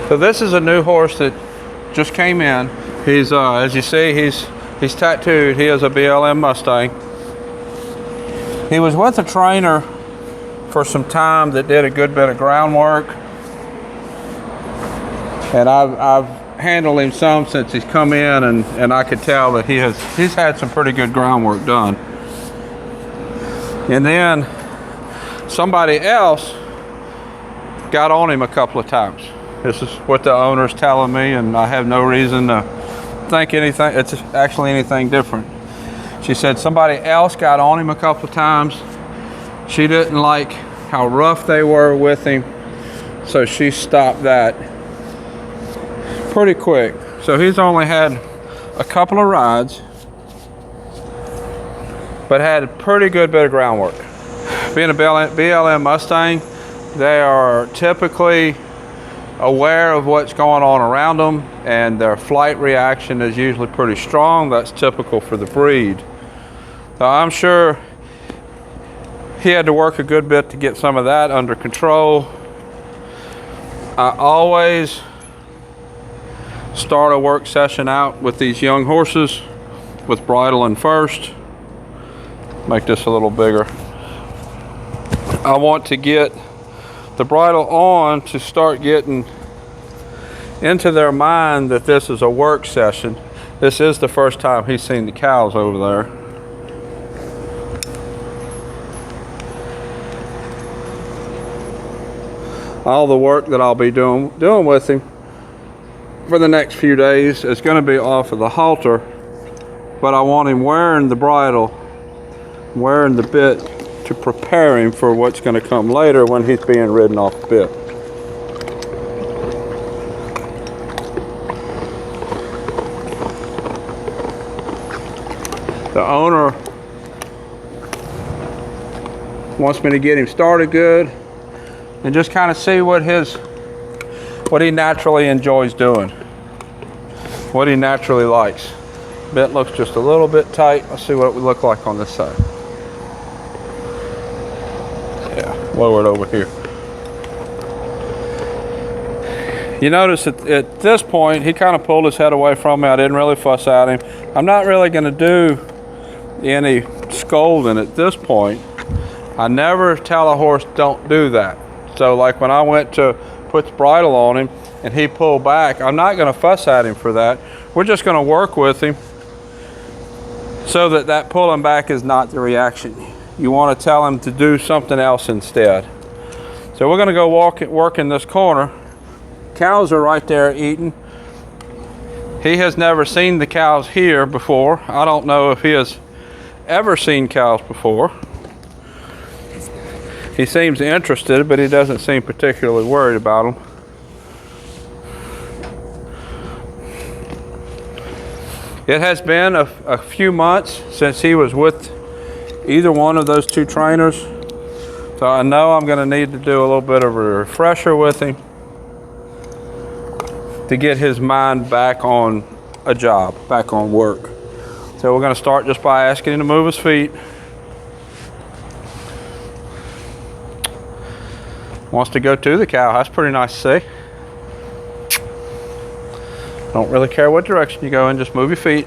So this is a new horse that just came in. He's, as you see, he's tattooed. He is a BLM Mustang. He was with a trainer for some time that did a good bit of groundwork. And I've handled him some since he's come in, and I could tell that he's had some pretty good groundwork done. And then somebody else got on him a couple of times. This is what the owner's telling me, and I have no reason to think anything. It's actually anything different. She said somebody else got on him a couple of times. She didn't like how rough they were with him, so she stopped that pretty quick. So he's only had a couple of rides, but had a pretty good bit of groundwork. Being a BLM Mustang, they are typically aware of what's going on around them, and their flight reaction is usually pretty strong. That's typical for the breed. So I'm sure he had to work a good bit to get some of that under control. I always start a work session out with these young horses with bridling first. Make this a little bigger. I want to get the bridle on to start getting into their mind that this is a work session. This is the first time he's seen the cows over there. All the work that I'll be doing with him for the next few days is going to be off of the halter, but I want him wearing the bridle, wearing the bit, to prepare him for what's going to come later when he's being ridden off the bit. The owner wants me to get him started good and just kind of see what he naturally enjoys doing, what he naturally likes. Bit looks just a little bit tight. Let's see what it would look like on this side. Lower it over here. You notice at this point he kind of pulled his head away from me. I didn't really fuss at him. I'm not really going to do any scolding at this point. I never tell a horse don't do that. So like when I went to put the bridle on him and he pulled back, I'm not going to fuss at him for that. We're just going to work with him so that pulling back is not the reaction. You want to tell him to do something else instead. So we're going to go work in this corner. Cows are right there eating. He has never seen the cows here before. I don't know if he has ever seen cows before. He seems interested, but he doesn't seem particularly worried about them. It has been a few months since he was with either one of those two trainers, so I know I'm going to need to do a little bit of a refresher with him to get his mind back on a job, back on work. So we're going to start just by asking him to move his feet. Wants to go to the cow. That's pretty nice to see. Don't really care what direction you go in, just move your feet.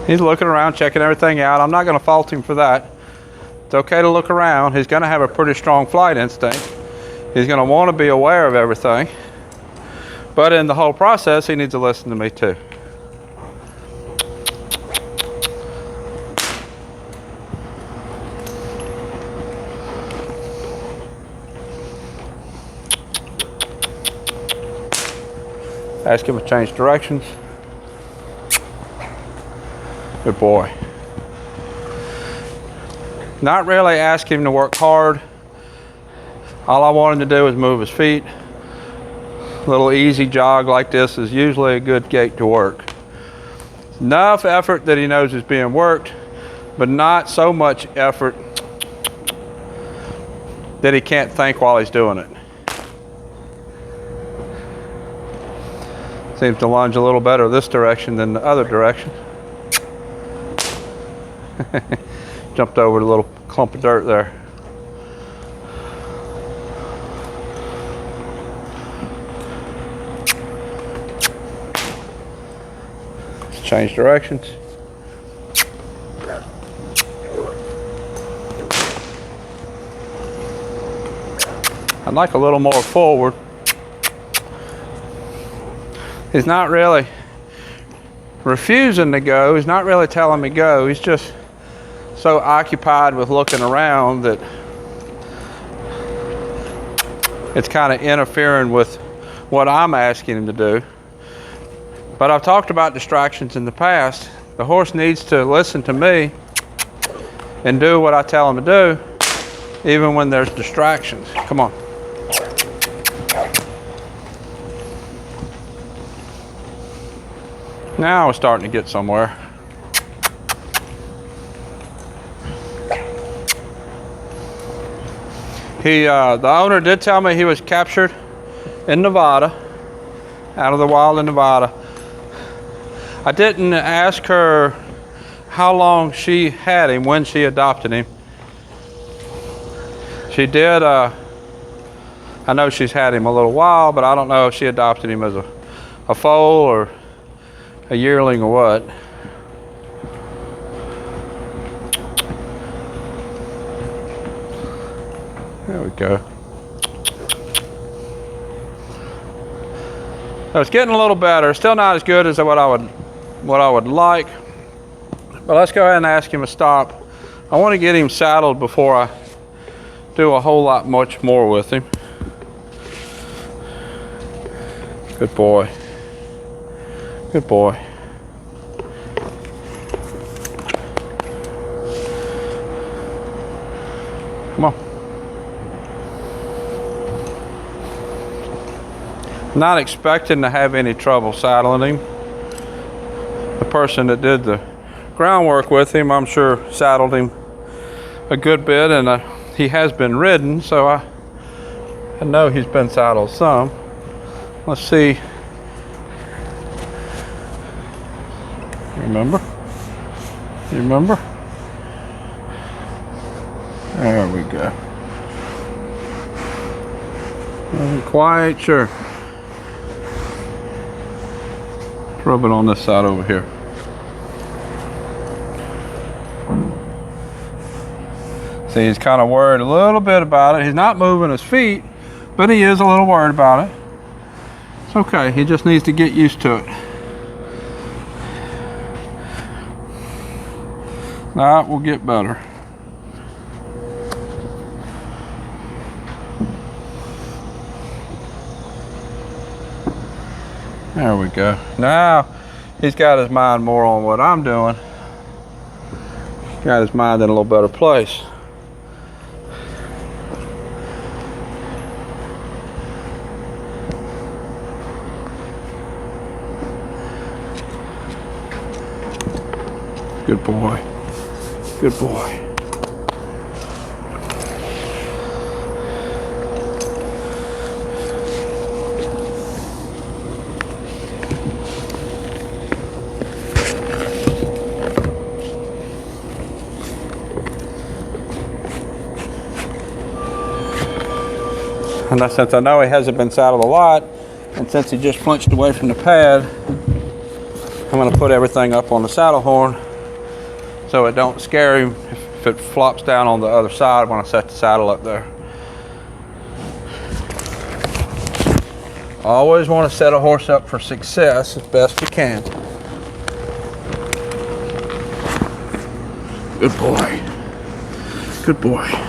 He's looking around, checking everything out. I'm not going to fault him for that. It's okay to look around. He's going to have a pretty strong flight instinct. He's going to want to be aware of everything. But in the whole process, he needs to listen to me too. Ask him to change directions. Good boy. Not really ask him to work hard. All I want him to do is move his feet. A little easy jog like this is usually a good gait to work. Enough effort that he knows is being worked, but not so much effort that he can't think while he's doing it. Seems to lunge a little better this direction than the other direction. Jumped over the little clump of dirt there. Let's change directions. I'd like a little more forward. He's not really refusing to go. He's not really telling me go. He's just so occupied with looking around that it's kind of interfering with what I'm asking him to do. But I've talked about distractions in the past. The horse needs to listen to me and do what I tell him to do, even when there's distractions. Come on. Now we're starting to get somewhere. The owner did tell me he was captured in Nevada, out of the wild in Nevada. I didn't ask her how long she had him when she adopted him. She did, I know she's had him a little while, but I don't know if she adopted him as a foal or a yearling or what. There we go. So it's getting a little better. Still not as good as what I would like. But let's go ahead and ask him to stop. I want to get him saddled before I do a whole lot much more with him. Good boy. Good boy. Come on. Not expecting to have any trouble saddling him. The person that did the groundwork with him, I'm sure, saddled him a good bit, and he has been ridden, so I know he's been saddled some. Let's see. Remember? Remember? There we go. I'm quite sure. Rub it on this side over here. See, he's kind of worried a little bit about it. He's not moving his feet, but he is a little worried about it. It's okay, he just needs to get used to it. That will get better. There we go. Now he's got his mind more on what I'm doing. Got his mind in a little better place. Good boy. Good boy. And since I know he hasn't been saddled a lot, and since he just flinched away from the pad, I'm going to put everything up on the saddle horn so it don't scare him if it flops down on the other side when I set the saddle up there. Always want to set a horse up for success as best you can. Good boy. Good boy.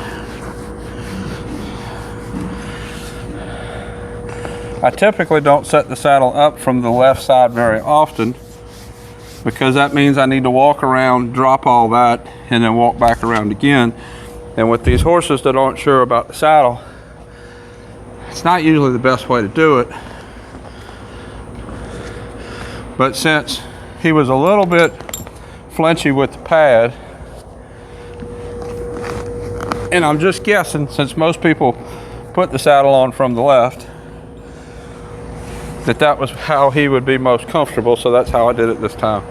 I typically don't set the saddle up from the left side very often because that means I need to walk around, drop all that, and then walk back around again. And with these horses that aren't sure about the saddle, it's not usually the best way to do it. But since he was a little bit flinchy with the pad, And I'm just guessing, since most people put the saddle on from the left, that was how he would be most comfortable, so that's how I did it this time.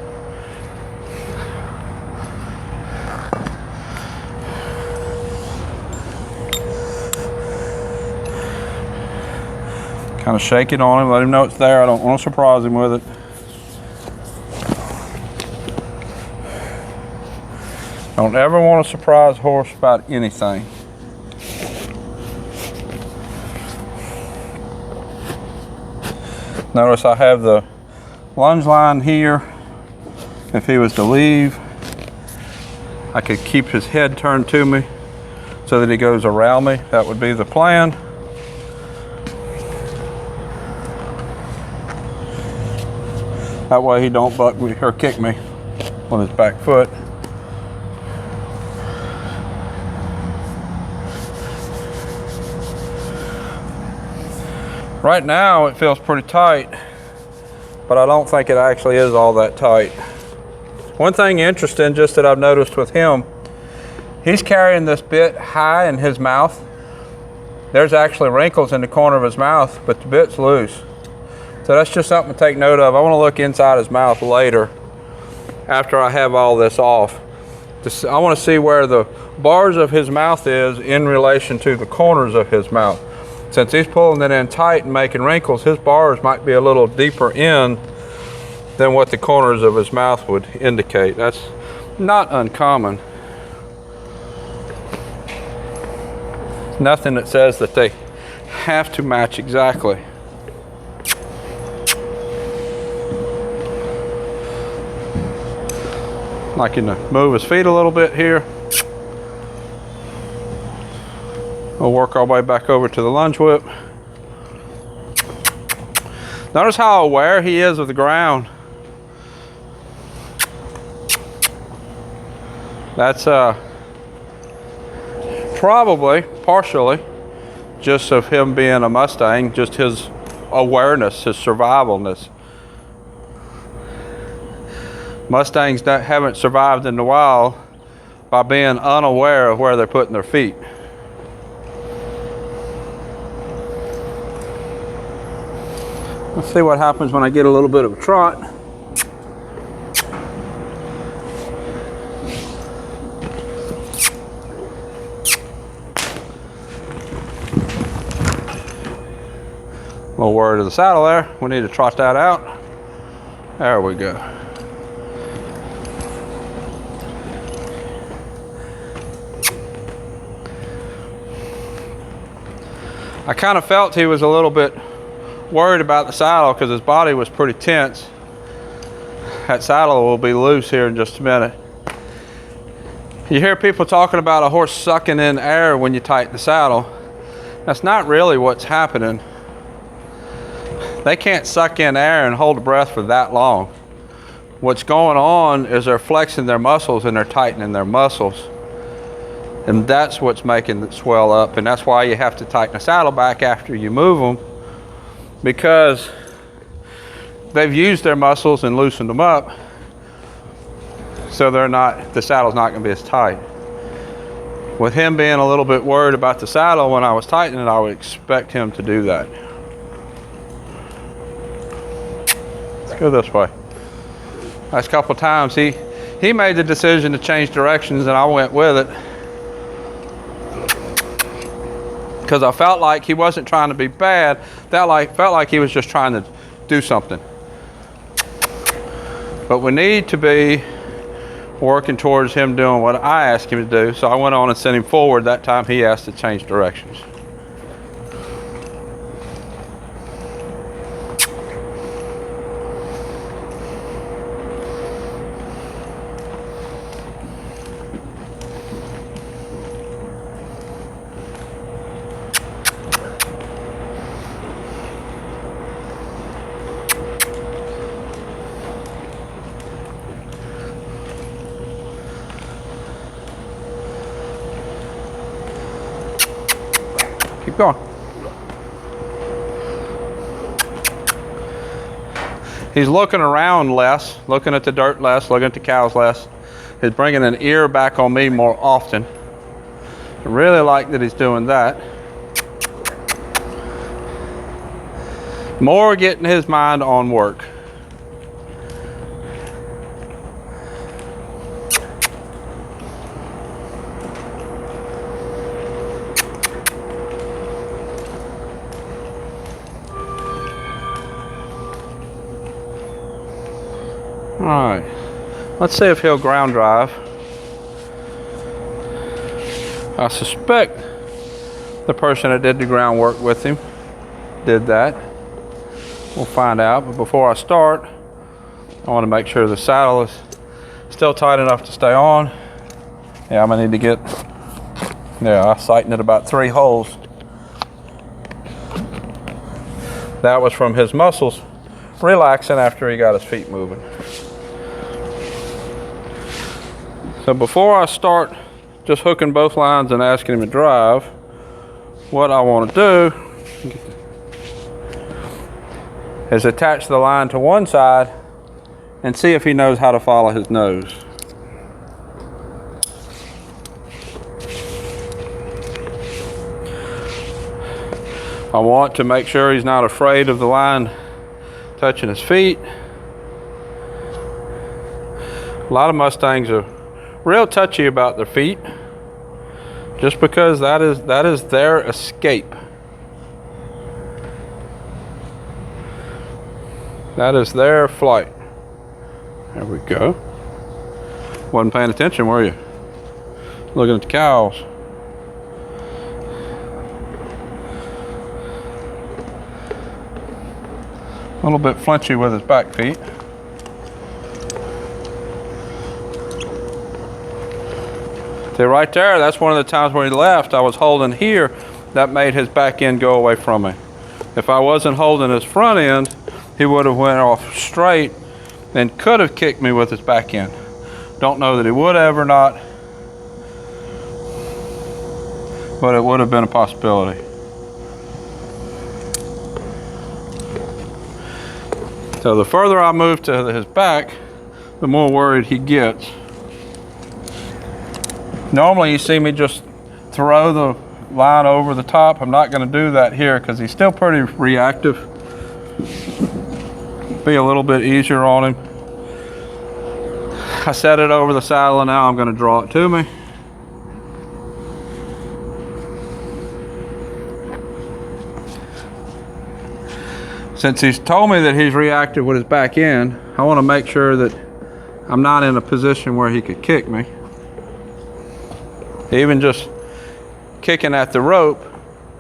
Kind of shake it on him, let him know it's there. I don't want to surprise him with it. Don't ever want to surprise a horse about anything. Notice I have the lunge line here. If he was to leave, I could keep his head turned to me so that he goes around me. That would be the plan. That way he don't buck me or kick me on his back foot. Right now it feels pretty tight, but I don't think it actually is all that tight. One thing interesting just that I've noticed with him, he's carrying this bit high in his mouth. There's actually wrinkles in the corner of his mouth, but the bit's loose. So that's just something to take note of. I want to look inside his mouth later after I have all this off. I want to see where the bars of his mouth is in relation to the corners of his mouth. Since he's pulling it in tight and making wrinkles, his bars might be a little deeper in than what the corners of his mouth would indicate. That's not uncommon. Nothing that says that they have to match exactly. I can move his feet a little bit here. We'll work our way back over to the lunge whip. Notice how aware he is of the ground. That's probably partially just of him being a Mustang, just his awareness, his survivalness. Mustangs haven't survived in the wild by being unaware of where they're putting their feet. Let's see what happens when I get a little bit of a trot. A little word of the saddle there. We need to trot that out. There we go. I kind of felt he was a little bit worried about the saddle because his body was pretty tense. That saddle will be loose here in just a minute. You hear people talking about a horse sucking in air when you tighten the saddle. That's not really what's happening. They can't suck in air and hold a breath for that long. What's going on is they're flexing their muscles and they're tightening their muscles. And that's what's making it swell up. And that's why you have to tighten the saddle back after you move them, because they've used their muscles and loosened them up. So the saddle's not going to be as tight. With him being a little bit worried about the saddle when I was tightening it, I would expect him to do that. Let's go this way. Last couple of times he made the decision to change directions and I went with it. Because I felt like he wasn't trying to be bad. Felt like he was just trying to do something. But we need to be working towards him doing what I asked him to do. So I went on and sent him forward. That time he asked to change directions. Keep going. He's looking around less, looking at the dirt less, looking at the cows less. He's bringing an ear back on me more often. I really like that he's doing that. More getting his mind on work. All right, let's see if he'll ground drive. I suspect the person that did the groundwork with him did that. We'll find out, but before I start, I want to make sure the saddle is still tight enough to stay on. Yeah, I'm gonna need to get, I tightened it about 3 holes. That was from his muscles relaxing after he got his feet moving. So before I start just hooking both lines and asking him to drive, what I want to do is attach the line to one side and see if he knows how to follow his nose. I want to make sure he's not afraid of the line touching his feet. A lot of Mustangs are real touchy about their feet, just because that is their escape. That is their flight. There we go. Wasn't paying attention, were you? Looking at the cows. A little bit flinchy with his back feet. See right there, that's one of the times where he left. I was holding here, that made his back end go away from me. If I wasn't holding his front end, he would have went off straight and could have kicked me with his back end. Don't know that he would have or not, but it would have been a possibility. So the further I move to his back, the more worried he gets. Normally you see me just throw the line over the top. I'm not going to do that here because he's still pretty reactive. Be a little bit easier on him. I set it over the saddle and now I'm going to draw it to me. Since he's told me that he's reactive with his back end, I want to make sure that I'm not in a position where he could kick me. Even just kicking at the rope,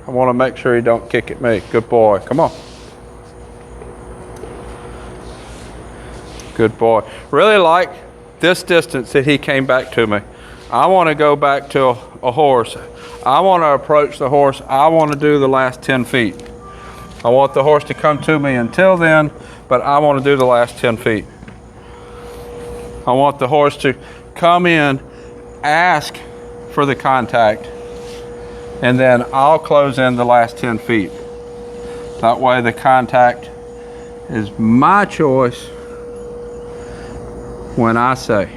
I want to make sure he don't kick at me. Good boy, come on. Good boy. Really like this distance that he came back to me. I want to go back to a horse. I want to approach the horse. I want to do the last 10 feet. I want the horse to come to me until then, but I want to do the last 10 feet. I want the horse to come in, ask for the contact, and then I'll close in the last 10 feet. That way the contact is my choice when I say.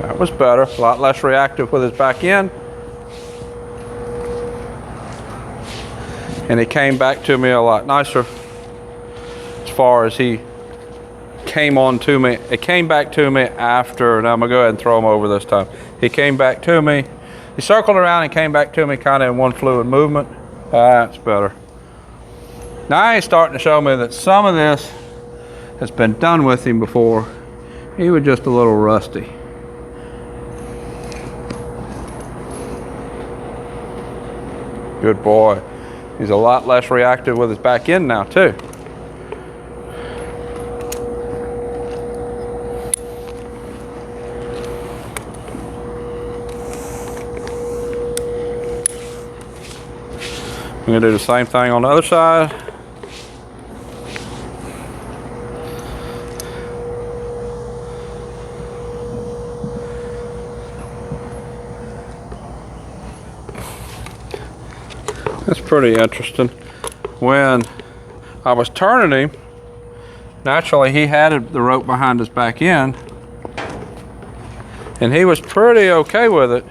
That was better, a lot less reactive with his back end. And he came back to me a lot nicer as far as he came on to me. It came back to me after, and I'm gonna go ahead and throw him over this time. He came back to me. He circled around and came back to me kind of in one fluid movement. That's better. Now he's starting to show me that some of this has been done with him before. He was just a little rusty. Good boy. He's a lot less reactive with his back end now too. I'm gonna do the same thing on the other side. That's pretty interesting. When I was turning him, Naturally, he had the rope behind his back end, and he was pretty okay with it.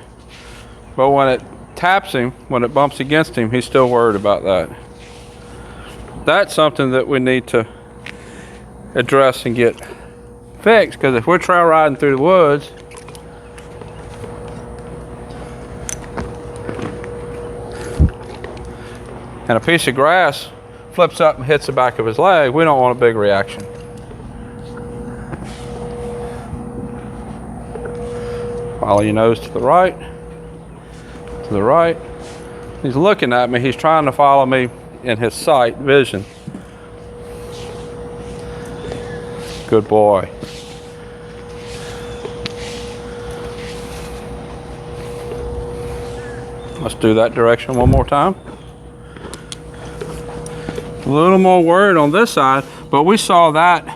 But when it taps him, when it bumps against him, he's still worried about that. That's something that we need to address and get fixed, because if we're trail riding through the woods and a piece of grass flips up and hits the back of his leg, we don't want a big reaction. Follow your nose to the right, to the right. He's looking at me, he's trying to follow me in his sight vision. Good boy. Let's do that direction one more time. A little more worried on this side, but we saw that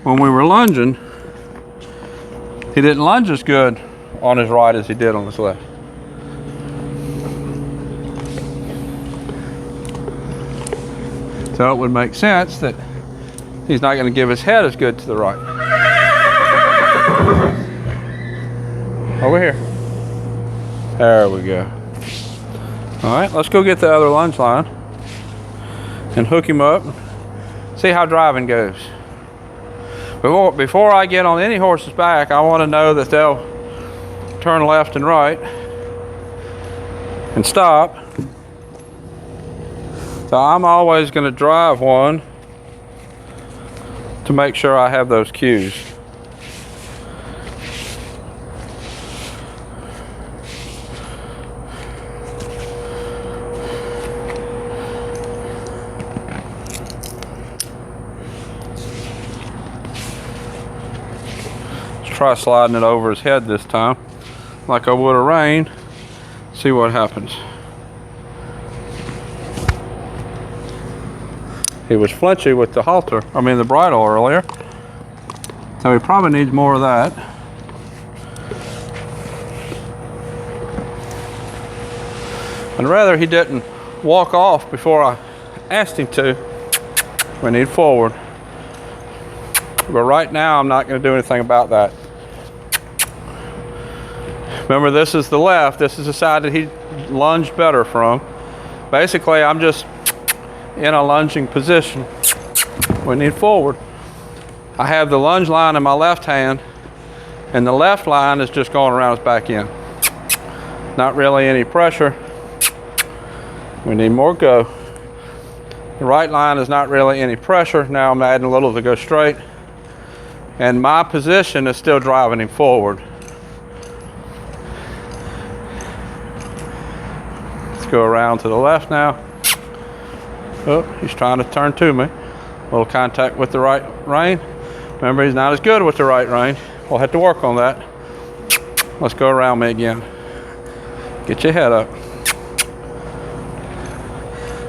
when we were lunging. He didn't lunge as good on his right as he did on his left. So it would make sense that he's not going to give his head as good to the right. Over here. There we go. All right, let's go get the other lunge line and hook him up. See how driving goes. Before I get on any horse's back, I want to know that they'll turn left and right and stop. So I'm always going to drive one to make sure I have those cues. Try sliding it over his head this time, like I would a rein. See what happens. He was flinchy with the halter, the bridle earlier. So he probably needs more of that. And rather he didn't walk off before I asked him to. We need forward. But right now I'm not going to do anything about that. Remember, this is the left. This is the side that he lunged better from. Basically, I'm just in a lunging position. We need forward. I have the lunge line in my left hand, and the left line is just going around his back end. Not really any pressure. We need more go. The right line is not really any pressure. Now I'm adding a little to go straight. And my position is still driving him forward. Let's go around to the left now. Oh, he's trying to turn to me. A little contact with the right rein. Remember, he's not as good with the right rein. We'll have to work on that. Let's go around me again. Get your head up.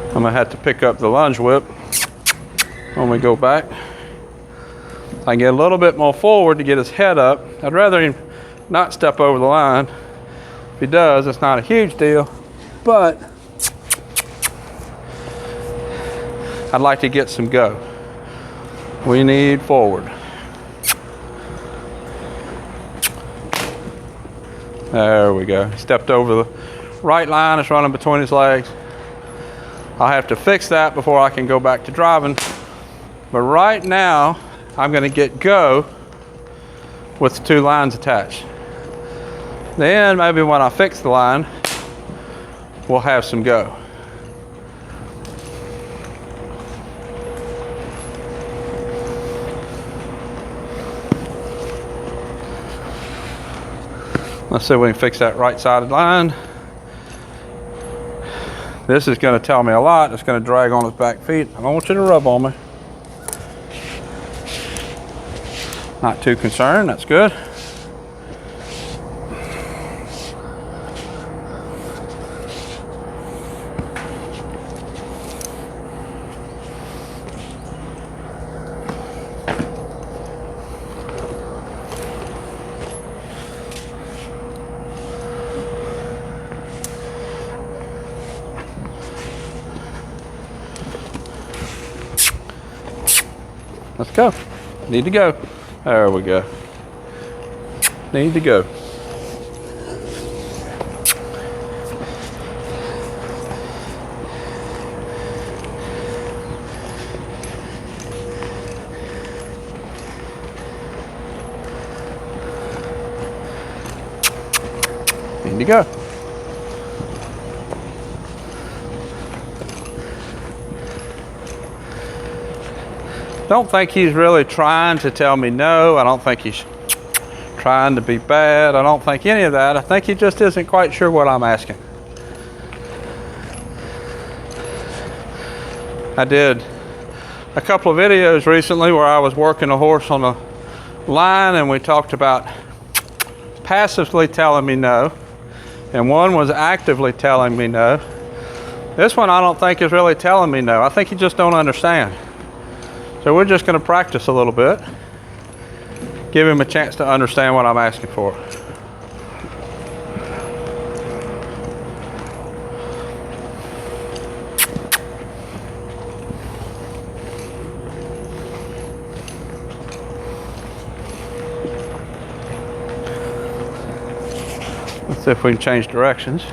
I'm gonna have to pick up the lunge whip when we go back. I can get a little bit more forward to get his head up. I'd rather him not step over the line. If he does, it's not a huge deal, but I'd like to get some go. We need forward. There we go. He stepped over the right line. It's running between his legs. I'll have to fix that before I can go back to driving. But right now, I'm going to get go with the two lines attached. Then maybe when I fix the line, we'll have some go. Let's see if we can fix that right-sided line. This is going to tell me a lot. It's going to drag on his back feet. I don't want you to rub on me. Not too concerned, that's good. Let's go. Need to go. There we go. Need to go. Need to go. Don't think he's really trying to tell me no. I don't think he's trying to be bad. I don't think any of that. I think he just isn't quite sure what I'm asking. I did a couple of videos recently where I was working a horse on a line and we talked about passively telling me no, and one was actively telling me no. This one I don't think is really telling me no. I think he just don't understand. So we're just going to practice a little bit, give him a chance to understand what I'm asking for. Let's see if we can change directions.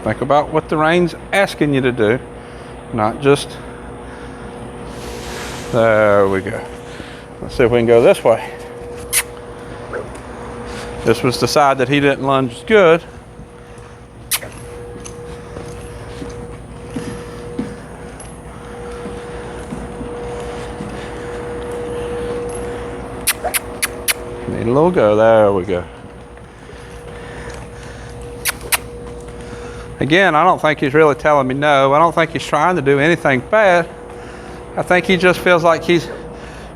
Think about what the reine's asking you to do. Not just, there we go. Let's see if we can go this way. This was the side that he didn't lunge good. Need a little go, there we go. Again, I don't think he's really telling me no. I don't think he's trying to do anything bad. I think he just feels like he's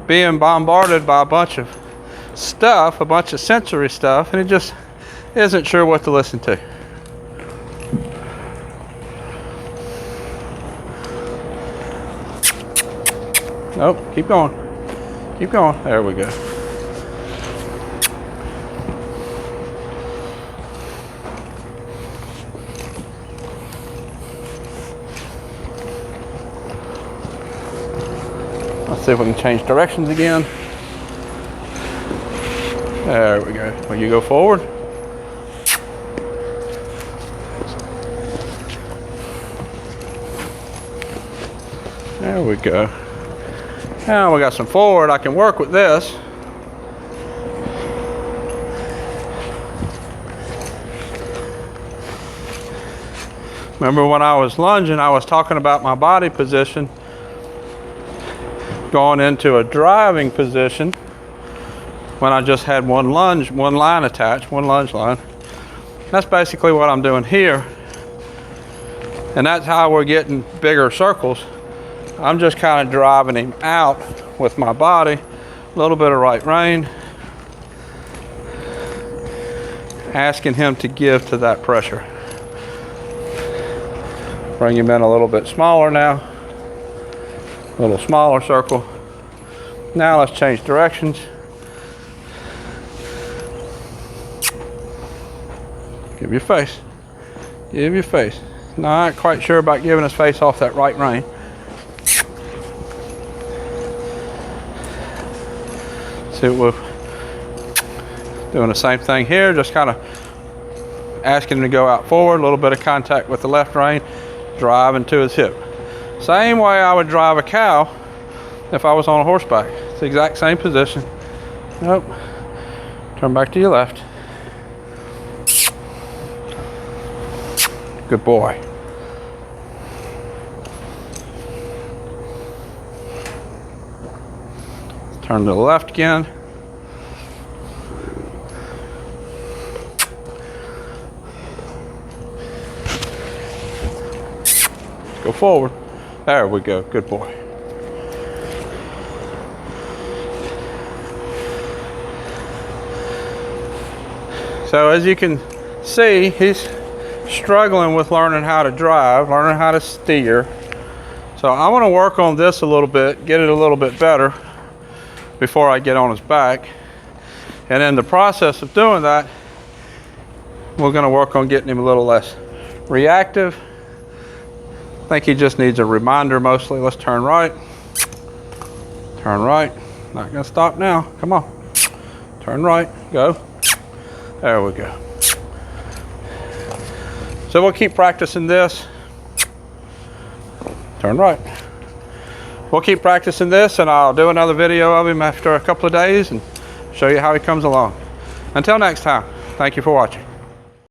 being bombarded by a bunch of stuff, a bunch of sensory stuff, and he just isn't sure what to listen to. Nope, keep going. Keep going. There we go. Let's see if we can change directions again. There we go. Will you go forward? There we go. Now we got some forward. I can work with this. Remember when I was lunging, I was talking about my body position going into a driving position when I just had one line attached, one lunge line. That's basically what I'm doing here. And that's how we're getting bigger circles. I'm just kind of driving him out with my body, a little bit of right rein, asking him to give to that pressure. Bring him in a little bit smaller now. A little smaller circle. Now let's change directions. Give your face. Give your face. Not quite sure about giving his face off that right rein. See what we're doing the same thing here, just kind of asking him to go out forward, a little bit of contact with the left rein, driving to his hip. Same way I would drive a cow if I was on a horseback. It's the exact same position. Nope. Turn back to your left. Good boy. Turn to the left again. Go forward. There we go. Good boy. So as you can see, he's struggling with learning how to drive, learning how to steer. So I want to work on this a little bit, get it a little bit better before I get on his back. And in the process of doing that, we're going to work on getting him a little less reactive, think he just needs a reminder mostly. Let's turn right. Turn right. Not gonna stop now. Come on. Turn right. Go. There we go. So we'll keep practicing this. Turn right. We'll keep practicing this, and I'll do another video of him after a couple of days and show you how he comes along. Until next time, thank you for watching.